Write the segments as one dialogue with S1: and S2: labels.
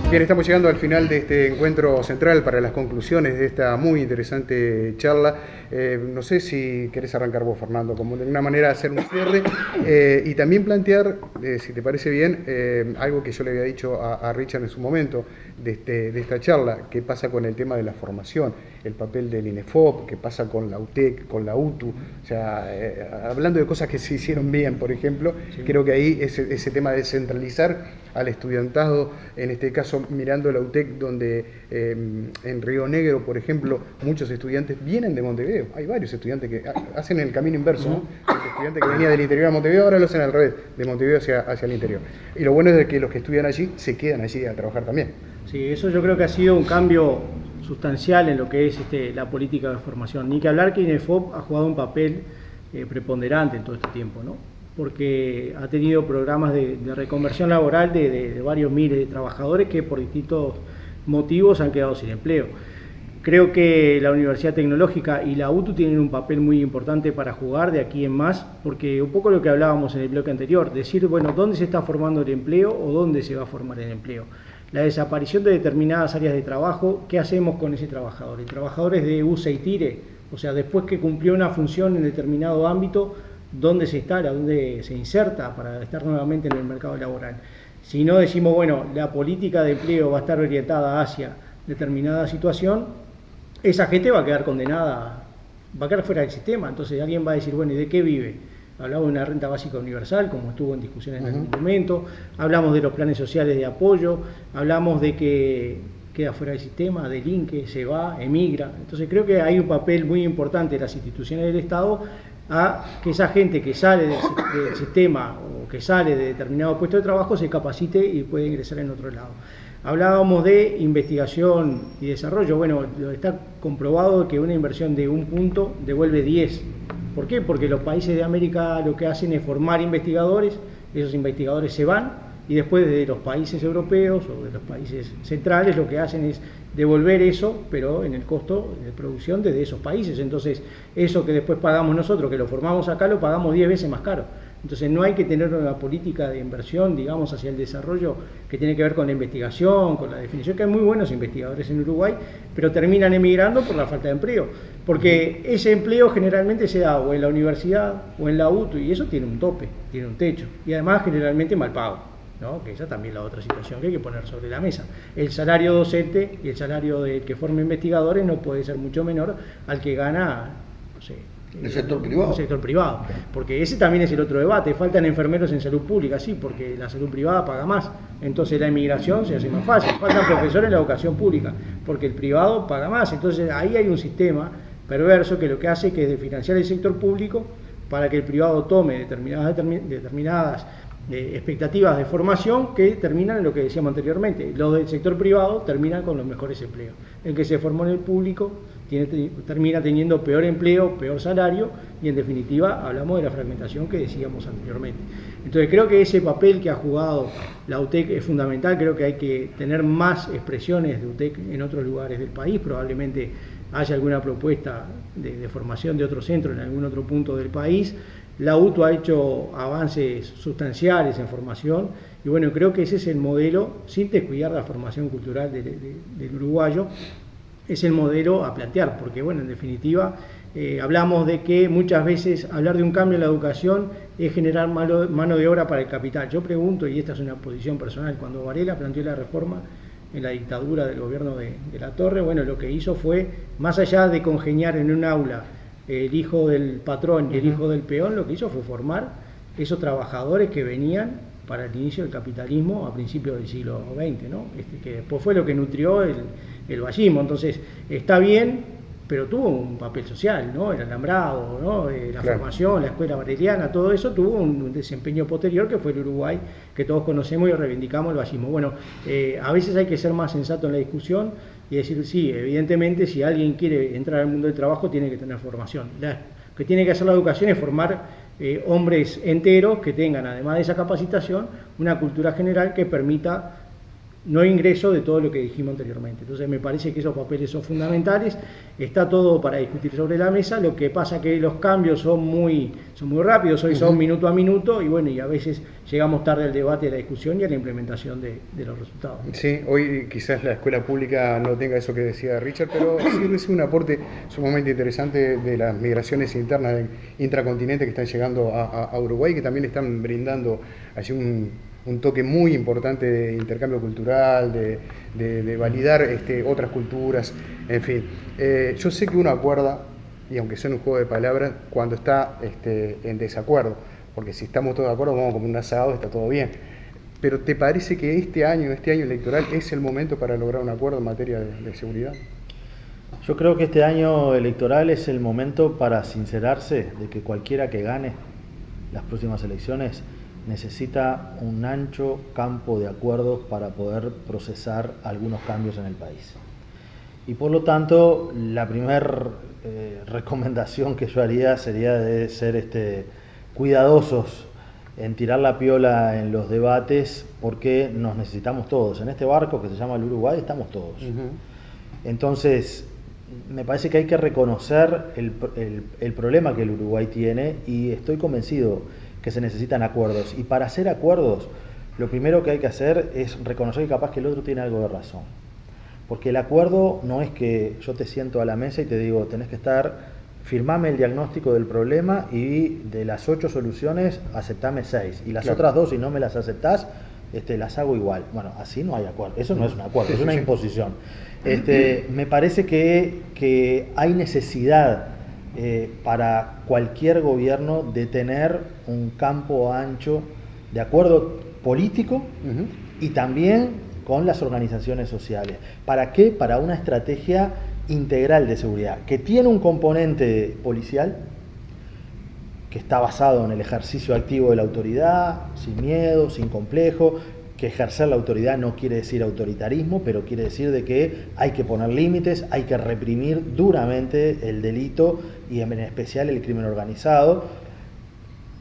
S1: Bien, estamos llegando al final de este encuentro central para las conclusiones de esta muy interesante charla. No sé si querés arrancar vos, Fernando, como de una manera hacer un cierre y también plantear, si te parece bien, algo que yo le había dicho a Richard en su momento de esta charla, qué pasa con el tema de la formación, el papel del INEFOP, qué pasa con la UTEC, con la UTU, o sea, hablando de cosas que se hicieron bien, por ejemplo, sí. Creo que ahí ese tema de descentralizar al estudiantado, en este caso mirando la UTEC, donde en Río Negro, por ejemplo, muchos estudiantes vienen de Montevideo. Hay varios estudiantes que hacen el camino inverso, ¿no? El estudiante que venía del interior a Montevideo ahora lo hacen al revés, de Montevideo hacia el interior. Y lo bueno es de que los que estudian allí se quedan allí a trabajar también.
S2: Sí, eso yo creo que ha sido un cambio sustancial en lo que es la política de formación. Ni que hablar que INEFOP ha jugado un papel preponderante en todo este tiempo, ¿no? Porque ha tenido programas de reconversión laboral de varios miles de trabajadores que por distintos motivos han quedado sin empleo. Creo que la Universidad Tecnológica y la UTU tienen un papel muy importante para jugar de aquí en más, porque un poco lo que hablábamos en el bloque anterior, decir, bueno, ¿dónde se está formando el empleo o dónde se va a formar el empleo? La desaparición de determinadas áreas de trabajo, ¿qué hacemos con ese trabajador? El trabajador es de usa y tire, o sea, después que cumplió una función en determinado ámbito, ¿dónde se instala, dónde se inserta para estar nuevamente en el mercado laboral? Si no decimos, bueno, la política de empleo va a estar orientada hacia determinada situación, esa gente va a quedar condenada, va a quedar fuera del sistema. Entonces alguien va a decir, bueno, ¿y de qué vive? Hablamos de una renta básica universal, como estuvo en discusión en algún momento, hablamos de los planes sociales de apoyo, hablamos de que queda fuera del sistema, delinque, se va, emigra. Entonces creo que hay un papel muy importante de las instituciones del Estado a que esa gente que sale del sistema o que sale de determinado puesto de trabajo se capacite y puede ingresar en otro lado. Hablábamos de investigación y desarrollo. Bueno, está comprobado que una inversión de 1 punto devuelve 10. ¿Por qué? Porque los países de América lo que hacen es formar investigadores, esos investigadores se van y después de los países europeos o de los países centrales lo que hacen es devolver eso, pero en el costo de producción de esos países. Entonces, eso que después pagamos nosotros, que lo formamos acá, lo pagamos 10 veces más caro. Entonces, no hay que tener una política de inversión, digamos, hacia el desarrollo que tiene que ver con la investigación, con la definición, que hay muy buenos investigadores en Uruguay, pero terminan emigrando por la falta de empleo. Porque ese empleo generalmente se da o en la universidad o en la UTU, y eso tiene un tope, tiene un techo, y además generalmente mal pago, ¿no? Que esa también es la otra situación que hay que poner sobre la mesa. El salario docente y el salario del que forma investigadores no puede ser mucho menor al que gana, no sé,
S3: el sector privado.
S2: El sector privado, porque ese también es el otro debate. Faltan enfermeros en salud pública, sí, porque la salud privada paga más, entonces la inmigración se hace más fácil. Faltan profesores en la educación pública, porque el privado paga más. Entonces ahí hay un sistema perverso que lo que hace que es de financiar el sector público para que el privado tome determinadas expectativas de formación que terminan en lo que decíamos anteriormente. Los del sector privado terminan con los mejores empleos. El que se formó en el público termina teniendo peor empleo, peor salario, y en definitiva hablamos de la fragmentación que decíamos anteriormente. Entonces creo que ese papel que ha jugado la UTEC es fundamental. Creo que hay que tener más expresiones de UTEC en otros lugares del país. Probablemente haya alguna propuesta de formación de otro centro en algún otro punto del país. La UTU ha hecho avances sustanciales en formación y bueno, creo que ese es el modelo, sin descuidar la formación cultural del uruguayo, es el modelo a plantear, porque bueno, en definitiva hablamos de que muchas veces hablar de un cambio en la educación es generar mano de obra para el capital. Yo pregunto, y esta es una posición personal, cuando Varela planteó la reforma en la dictadura del gobierno de la Torre, bueno, lo que hizo fue, más allá de congeniar en un aula el hijo del patrón y el hijo del peón, lo que hizo fue formar esos trabajadores que venían para el inicio del capitalismo a principios del siglo XX, ¿no? Que después fue lo que nutrió el vallismo. Entonces, está bien, pero tuvo un papel social, ¿no? El alambrado, ¿no? La formación, la escuela vareliana, todo eso tuvo un desempeño posterior que fue el Uruguay, que todos conocemos y reivindicamos el vallismo. Bueno, a veces hay que ser más sensato en la discusión y decir, sí, evidentemente, si alguien quiere entrar al mundo del trabajo, tiene que tener formación. Lo que tiene que hacer la educación es formar hombres enteros que tengan, además de esa capacitación, una cultura general que permita no ingreso de todo lo que dijimos anteriormente. Entonces me parece que esos papeles son fundamentales, está todo para discutir sobre la mesa, lo que pasa que los cambios son muy rápidos, hoy son minuto a minuto, y bueno, y a veces llegamos tarde al debate, a la discusión y a la implementación de los resultados.
S1: Sí, hoy quizás la escuela pública no tenga eso que decía Richard, pero sí recibe un aporte sumamente interesante de las migraciones internas del intracontinente que están llegando a Uruguay, que también están brindando allí un toque muy importante de intercambio cultural, de validar otras culturas, en fin. Yo sé que uno acuerda, y aunque sea un juego de palabras, cuando está en desacuerdo, porque si estamos todos de acuerdo, vamos como un asado, está todo bien. Pero ¿te parece que este año electoral, es el momento para lograr un acuerdo en materia de seguridad?
S3: Yo creo que este año electoral es el momento para sincerarse de que cualquiera que gane las próximas elecciones necesita un ancho campo de acuerdos para poder procesar algunos cambios en el país. Y por lo tanto, la primera recomendación que yo haría sería de ser cuidadosos en tirar la piola en los debates, porque nos necesitamos todos. En este barco que se llama el Uruguay estamos todos. Entonces, me parece que hay que reconocer el problema que el Uruguay tiene, y estoy convencido que se necesitan acuerdos. Y para hacer acuerdos, lo primero que hay que hacer es reconocer que capaz que el otro tiene algo de razón. Porque el acuerdo no es que yo te siento a la mesa y te digo, tenés que firmame el diagnóstico del problema, y de las 8 soluciones, aceptame 6. Y las otras 2, si no me las aceptás, las hago igual. Bueno, así no hay acuerdo. Eso no es un acuerdo, es una imposición. Me parece que hay necesidad para cualquier gobierno de tener un campo ancho de acuerdo político y también con las organizaciones sociales. ¿Para qué? Para una estrategia integral de seguridad, que tiene un componente policial, que está basado en el ejercicio activo de la autoridad, sin miedo, sin complejo, que ejercer la autoridad no quiere decir autoritarismo, pero quiere decir de que hay que poner límites, hay que reprimir duramente el delito y en especial el crimen organizado,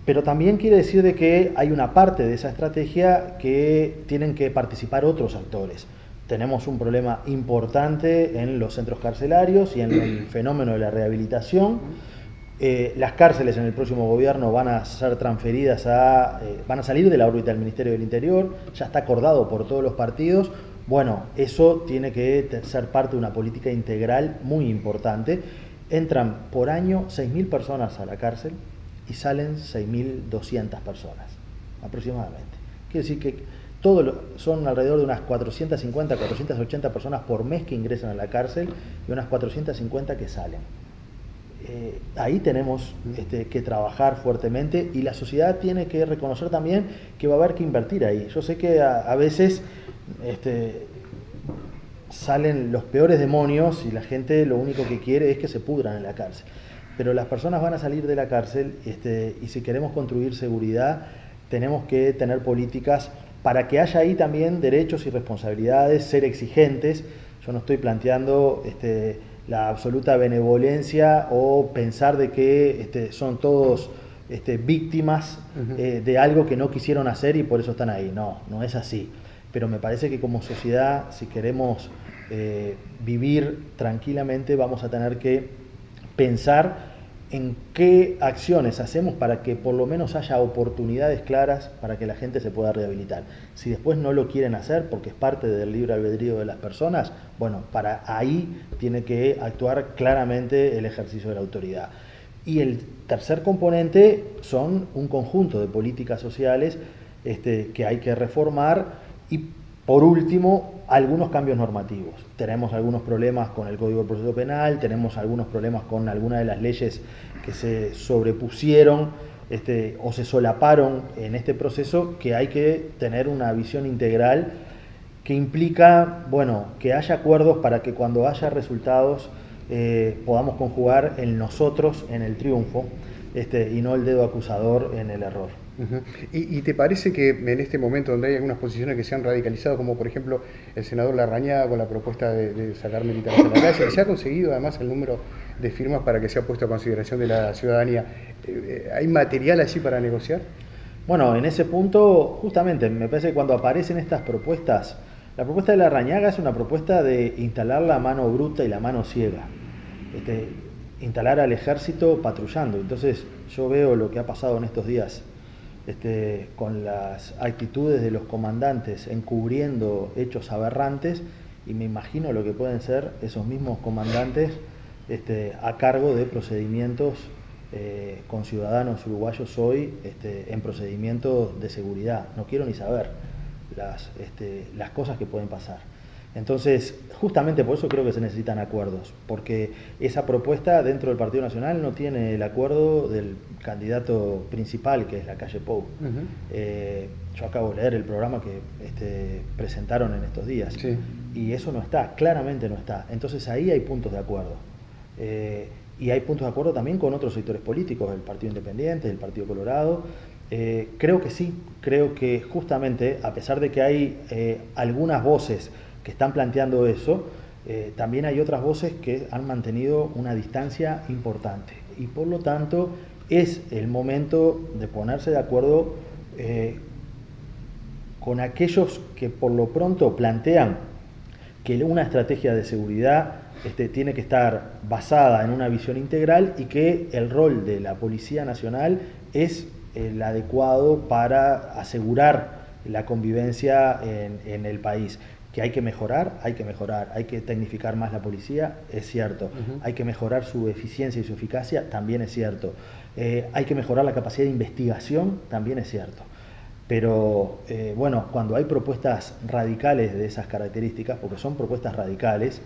S3: pero también quiere decir de que hay una parte de esa estrategia que tienen que participar otros actores. Tenemos un problema importante en los centros carcelarios y en el fenómeno de la rehabilitación. Las cárceles en el próximo gobierno van a ser transferidas van a salir de la órbita del Ministerio del Interior, ya está acordado por todos los partidos. Bueno, eso tiene que ser parte de una política integral muy importante. Entran por año 6.000 personas a la cárcel y salen 6.200 personas aproximadamente. Quiere decir que son alrededor de unas 450, 480 personas por mes que ingresan a la cárcel y unas 450 que salen. Ahí tenemos que trabajar fuertemente, y la sociedad tiene que reconocer también que va a haber que invertir ahí. Yo sé que a veces salen los peores demonios y la gente lo único que quiere es que se pudran en la cárcel. Pero las personas van a salir de la cárcel y si queremos construir seguridad tenemos que tener políticas para que haya ahí también derechos y responsabilidades, ser exigentes. Yo no estoy planteando la absoluta benevolencia o pensar de que son todos víctimas de algo que no quisieron hacer y por eso están ahí. No, no es así. Pero me parece que como sociedad, si queremos vivir tranquilamente, vamos a tener que pensar en qué acciones hacemos para que por lo menos haya oportunidades claras para que la gente se pueda rehabilitar. Si después no lo quieren hacer porque es parte del libre albedrío de las personas, bueno, para ahí tiene que actuar claramente el ejercicio de la autoridad. Y el tercer componente son un conjunto de políticas sociales que hay que reformar, y por último, algunos cambios normativos. Tenemos algunos problemas con el Código de Proceso Penal, tenemos algunos problemas con algunas de las leyes que se sobrepusieron o se solaparon en este proceso, que hay que tener una visión integral que implica, bueno, que haya acuerdos para que cuando haya resultados podamos conjugar el nosotros en el triunfo y no el dedo acusador en el error.
S1: ¿Y te parece que en este momento donde hay algunas posiciones que se han radicalizado, como por ejemplo el senador Larrañaga con la propuesta de sacar militares a la calle, se ha conseguido además el número de firmas para que sea puesto a consideración de la ciudadanía? ¿Hay material allí para negociar?
S3: Bueno, en ese punto, justamente, me parece que cuando aparecen estas propuestas, La propuesta de Larrañaga es una propuesta de instalar la mano bruta y la mano ciega. Instalar al ejército patrullando. Entonces yo veo lo que ha pasado en estos días con las actitudes de los comandantes encubriendo hechos aberrantes, y me imagino lo que pueden ser esos mismos comandantes a cargo de procedimientos con ciudadanos uruguayos hoy en procedimientos de seguridad. No quiero ni saber las cosas que pueden pasar. Entonces, justamente por eso creo que se necesitan acuerdos, porque esa propuesta dentro del Partido Nacional no tiene el acuerdo del candidato principal, que es la calle Pou. Yo acabo de leer el programa que presentaron en estos días,
S1: sí.
S3: Y eso no está, claramente no está. Entonces ahí hay puntos de acuerdo. Y hay puntos de acuerdo también con otros sectores políticos, el Partido Independiente, el Partido Colorado. Creo que sí, creo que justamente, a pesar de que hay algunas voces que están planteando eso, también hay otras voces que han mantenido una distancia importante, y por lo tanto es el momento de ponerse de acuerdo con aquellos que por lo pronto plantean que una estrategia de seguridad tiene que estar basada en una visión integral, y que el rol de la Policía Nacional es el adecuado para asegurar la convivencia en el país. Que hay que mejorar, hay que tecnificar más la policía, es cierto. Hay que mejorar su eficiencia y su eficacia, también es cierto. Hay que mejorar la capacidad de investigación, también es cierto. Pero bueno, cuando hay propuestas radicales de esas características, porque son propuestas radicales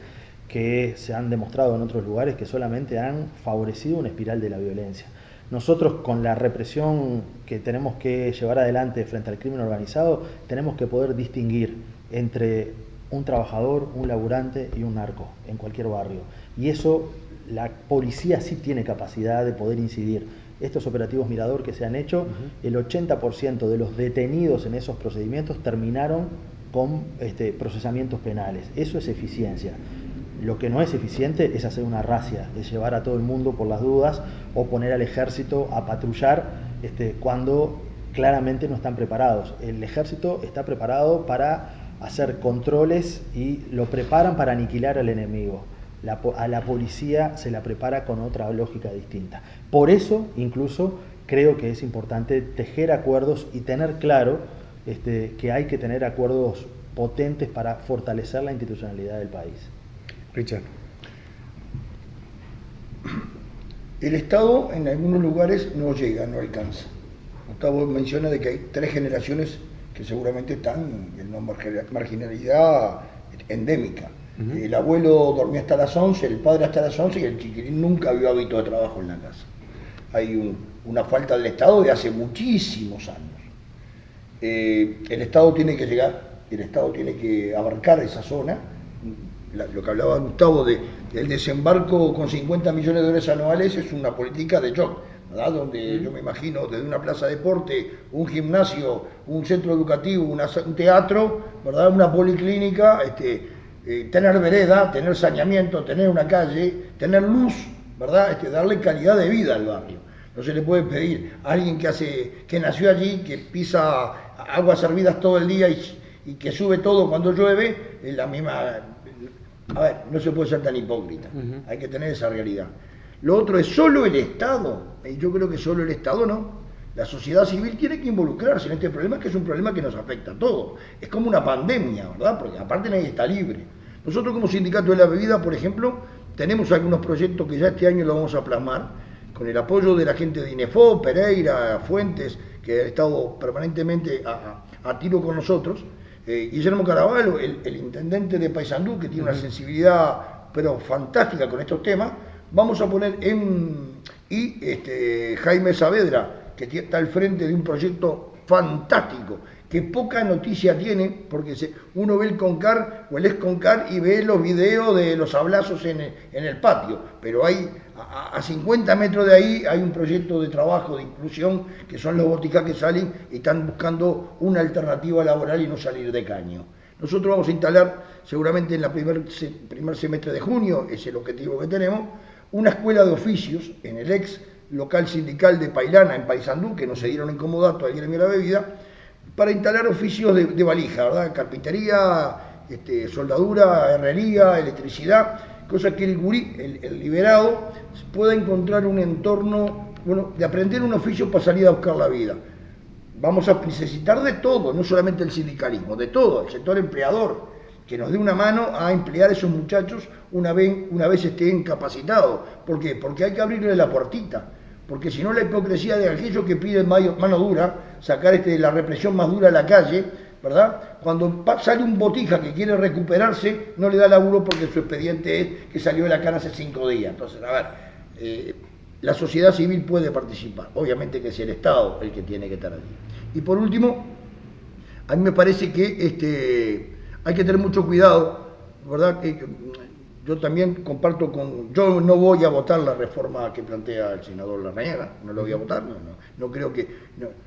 S3: que se han demostrado en otros lugares que solamente han favorecido una espiral de la violencia. Nosotros, con la represión que tenemos que llevar adelante frente al crimen organizado, tenemos que poder distinguir entre un trabajador, un laburante y un narco en cualquier barrio. Y eso la policía sí tiene capacidad de poder incidir. Estos operativos Mirador que se han hecho, el 80% de los detenidos en esos procedimientos terminaron con procesamientos penales. Eso es eficiencia. Lo que no es eficiente es hacer una racia, es llevar a todo el mundo por las dudas, o poner al ejército a patrullar cuando claramente no están preparados. El ejército está preparado para hacer controles y lo preparan para aniquilar al enemigo. A la policía se la prepara con otra lógica distinta. Por eso, incluso, creo que es importante tejer acuerdos y tener claro que hay que tener acuerdos potentes para fortalecer la institucionalidad del país.
S1: Richard.
S4: El Estado en algunos lugares no llega, no alcanza. Gustavo menciona de que hay 3 generaciones que seguramente están en una marginalidad endémica. El abuelo dormía hasta las 11, el padre hasta las 11, y el chiquilín nunca vio hábito de trabajo en la casa. Hay una falta del Estado de hace muchísimos años. El Estado tiene que llegar, el Estado tiene que abarcar esa zona. Lo que hablaba Gustavo del desembarco con 50 millones de dólares anuales es una política de shock, ¿verdad? Donde yo me imagino desde una plaza de deporte, un gimnasio, un centro educativo, un teatro, ¿verdad? Una policlínica, tener vereda, tener saneamiento, tener una calle, tener luz, ¿verdad? Darle calidad de vida al barrio. No se le puede pedir a alguien que nació allí, que pisa aguas hervidas todo el día y que sube todo cuando llueve, en la misma. A ver, no se puede ser tan hipócrita, hay que tener esa realidad. Lo otro es solo el Estado, y yo creo que solo el Estado no. La sociedad civil tiene que involucrarse en este problema, que es un problema que nos afecta a todos. Es como una pandemia, ¿verdad? Porque aparte nadie está libre. Nosotros como Sindicato de la Bebida, por ejemplo, tenemos algunos proyectos que ya este año lo vamos a plasmar, con el apoyo de la gente de INEFO, Pereira, Fuentes, que ha estado permanentemente a tiro con nosotros. Guillermo Caraballo, el intendente de Paysandú, que tiene una sensibilidad pero fantástica con estos temas, vamos a poner Jaime Saavedra, que está al frente de un proyecto fantástico, que poca noticia tiene, porque uno ve el Concar o el ex-Concar y ve los videos de los hablazos en el patio, pero hay a 50 metros de ahí hay un proyecto de trabajo, de inclusión, que son los boticas que salen y están buscando una alternativa laboral y no salir de caño. Nosotros vamos a instalar, seguramente en la primer semestre de junio, es el objetivo que tenemos, una escuela de oficios en el ex local sindical de Pailana, en Paysandú, que nos cedieron en comodato al gremio de la bebida, para instalar oficios de valija, ¿verdad? Carpintería, soldadura, herrería, electricidad, cosa que el gurí, el liberado, pueda encontrar un entorno, bueno, de aprender un oficio para salir a buscar la vida. Vamos a necesitar de todo, no solamente el sindicalismo, de todo, el sector empleador, que nos dé una mano a emplear a esos muchachos una vez estén capacitados. ¿Por qué? Porque hay que abrirle la puertita, porque si no la hipocresía de aquellos que piden mano dura, sacar la represión más dura a la calle, ¿verdad? Cuando sale un botija que quiere recuperarse, no le da laburo porque su expediente es que salió de la cana hace 5 días. Entonces, a ver, la sociedad civil puede participar, obviamente que es el Estado el que tiene que estar allí. Y por último, a mí me parece que hay que tener mucho cuidado, ¿verdad? Yo también comparto yo no voy a votar la reforma que plantea el senador Larrañaga, no lo voy a votar, no creo que,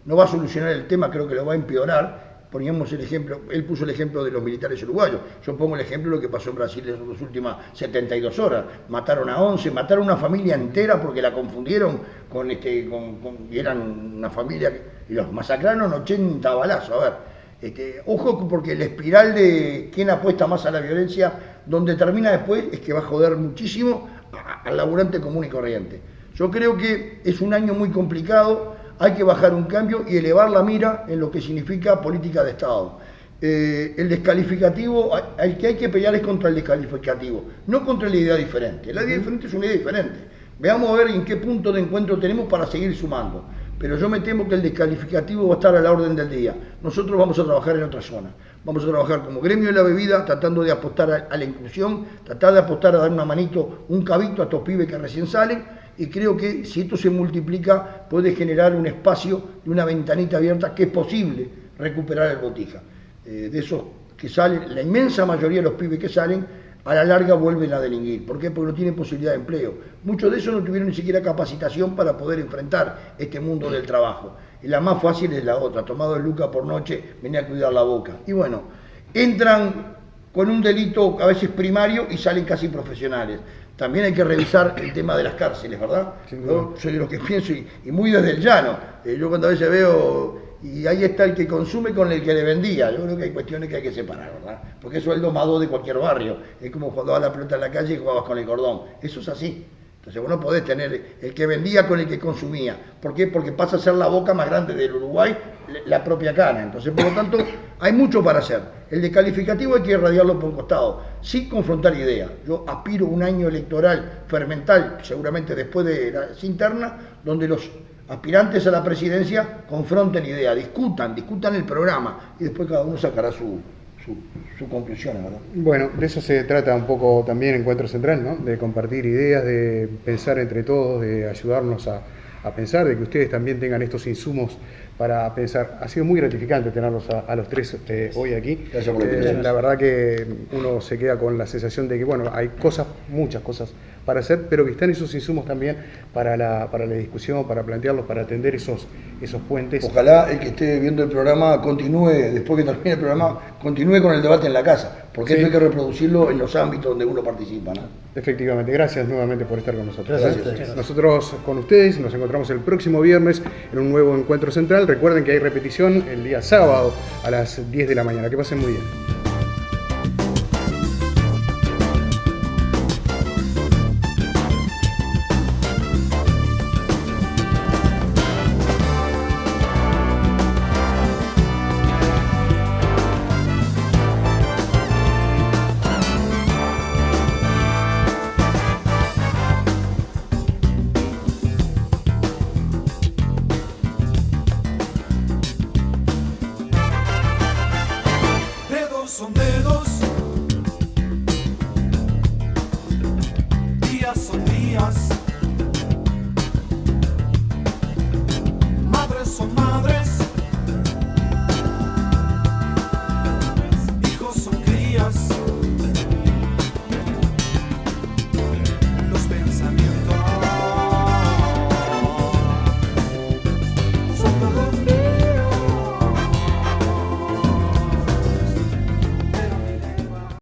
S4: no va a solucionar el tema, creo que lo va a empeorar. Poníamos el ejemplo, él puso el ejemplo de los militares uruguayos, yo pongo el ejemplo de lo que pasó en Brasil en las últimas 72 horas, mataron a 11, mataron a una familia entera porque la confundieron y eran una familia, y los masacraron 80 balazos, a ver. Ojo, porque la espiral de quién apuesta más a la violencia, donde termina después es que va a joder muchísimo al laburante común y corriente. Yo creo que es un año muy complicado, hay que bajar un cambio y elevar la mira en lo que significa política de Estado. El descalificativo, el que hay que pelear es contra el descalificativo, no contra la idea diferente. La idea diferente es una idea diferente. Veamos a ver en qué punto de encuentro tenemos para seguir sumando. Pero yo me temo que el descalificativo va a estar a la orden del día. Nosotros vamos a trabajar en otra zona. Vamos a trabajar como gremio de la bebida, tratando de apostar a la inclusión, tratar de apostar a dar una manito, un cabito a estos pibes que recién salen. Y creo que si esto se multiplica, puede generar un espacio y una ventanita abierta que es posible recuperar el botija. De esos que salen, la inmensa mayoría de los pibes que salen, a la larga vuelven a delinquir. ¿Por qué? Porque no tienen posibilidad de empleo. Muchos de esos no tuvieron ni siquiera capacitación para poder enfrentar este mundo del trabajo. Y la más fácil es la otra, tomado el Luca por noche, venía a cuidar la boca. Y bueno, entran con un delito a veces primario y salen casi profesionales. También hay que revisar el tema de las cárceles, ¿verdad? Yo soy de los que pienso, y muy desde el llano. Yo cuando a veces veo, y ahí está el que consume con el que le vendía. Yo creo que hay cuestiones que hay que separar, ¿verdad? Porque eso es el domador de cualquier barrio. Es como cuando vas a la pelota en la calle y jugabas con el cordón. Eso es así. Entonces vos no podés tener el que vendía con el que consumía. ¿Por qué? Porque pasa a ser la boca más grande del Uruguay, la propia cana. Entonces, por lo tanto, hay mucho para hacer. El descalificativo hay que irradiarlo por un costado, sin confrontar ideas. Yo aspiro a un año electoral fermental, seguramente después de las internas, donde los aspirantes a la presidencia confronten ideas, discutan el programa y después cada uno sacará su conclusión, ¿verdad?
S1: Bueno, de eso se trata un poco también Encuentro Central, ¿no? De compartir ideas, de pensar entre todos, de ayudarnos a pensar, de que ustedes también tengan estos insumos para pensar. Ha sido muy gratificante tenerlos a los tres hoy aquí.
S4: Gracias por la invitación.
S1: La verdad que uno se queda con la sensación de que, bueno, hay cosas, muchas cosas para hacer, pero que están esos insumos también para la discusión, para plantearlos, para atender esos puentes.
S4: Ojalá el que esté viendo el programa continúe, después que termine el programa, continúe con el debate en la casa, porque esto hay que reproducirlo en los ámbitos donde uno participa, ¿no?
S1: Efectivamente, gracias nuevamente por estar con nosotros.
S3: Gracias.
S1: Nosotros con ustedes nos encontramos el próximo viernes en un nuevo Encuentro Central. Recuerden que hay repetición el día sábado a las 10 de la mañana. Que pasen muy bien.
S5: Son dedos